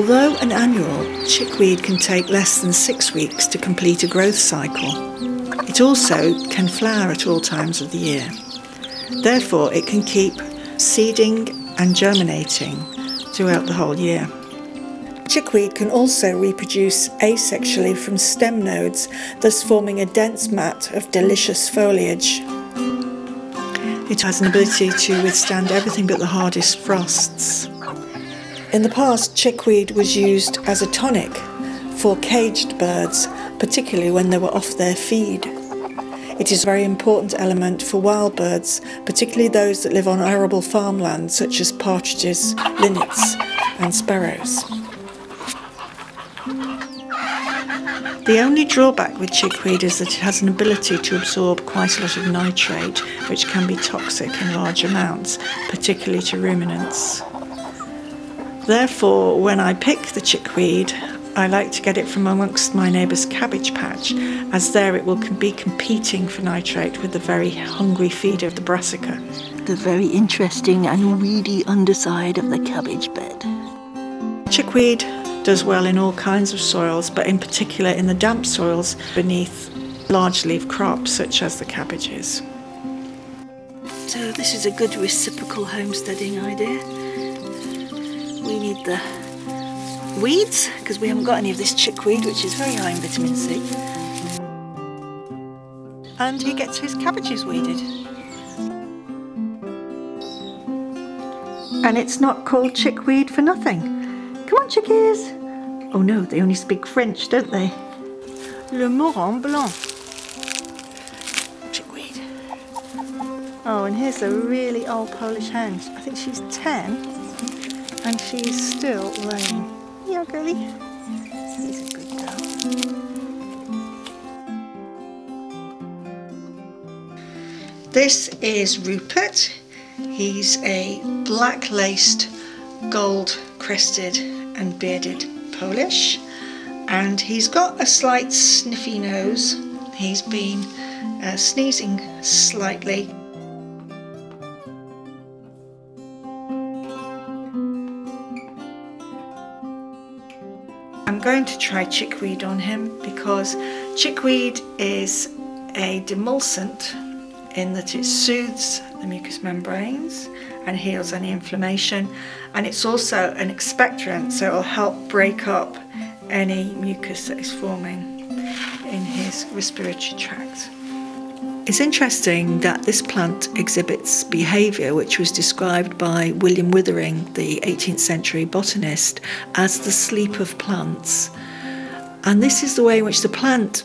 Although an annual, chickweed can take less than 6 weeks to complete a growth cycle. It also can flower at all times of the year. Therefore, it can keep seeding and germinating throughout the whole year. Chickweed can also reproduce asexually from stem nodes, thus forming a dense mat of delicious foliage. It has an ability to withstand everything but the hardest frosts. In the past, chickweed was used as a tonic for caged birds, particularly when they were off their feed. It is a very important element for wild birds, particularly those that live on arable farmland such as partridges, linnets and sparrows. The only drawback with chickweed is that it has an ability to absorb quite a lot of nitrate, which can be toxic in large amounts, particularly to ruminants. Therefore, when I pick the chickweed, I like to get it from amongst my neighbour's cabbage patch, as there it will be competing for nitrate with the very hungry feeder of the brassica. The very interesting and weedy underside of the cabbage bed. Chickweed does well in all kinds of soils, but in particular in the damp soils beneath large leaf crops such as the cabbages. So this is a good reciprocal homesteading idea. We need the weeds because we haven't got any of this chickweed, which is very high in vitamin C. And he gets his cabbages weeded. And it's not called chickweed for nothing. Come on, chickies! Oh no, they only speak French, don't they? Le mouron blanc. Chickweed. Oh, and here's a really old Polish hen. I think she's 10 and she's still laying. Yeah, girlie. She's a good girl. This is Rupert. He's a black-laced, gold-crested and bearded Polish, and he's got a slight sniffy nose. He's been sneezing slightly. I'm going to try chickweed on him because chickweed is a demulcent in that it soothes the mucous membranes and heals any inflammation, and it's also an expectorant, so it will help break up any mucus that is forming in his respiratory tract. It's interesting that this plant exhibits behaviour which was described by William Withering, the 18th century botanist, as the sleep of plants. And this is the way in which the plant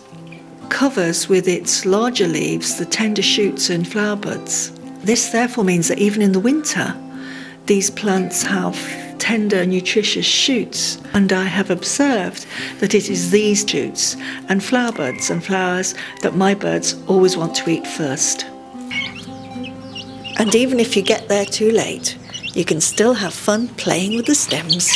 covers with its larger leaves the tender shoots and flower buds. This therefore means that even in the winter, these plants have tender, nutritious shoots, and I have observed that it is these shoots and flower buds and flowers that my birds always want to eat first. And even if you get there too late, you can still have fun playing with the stems.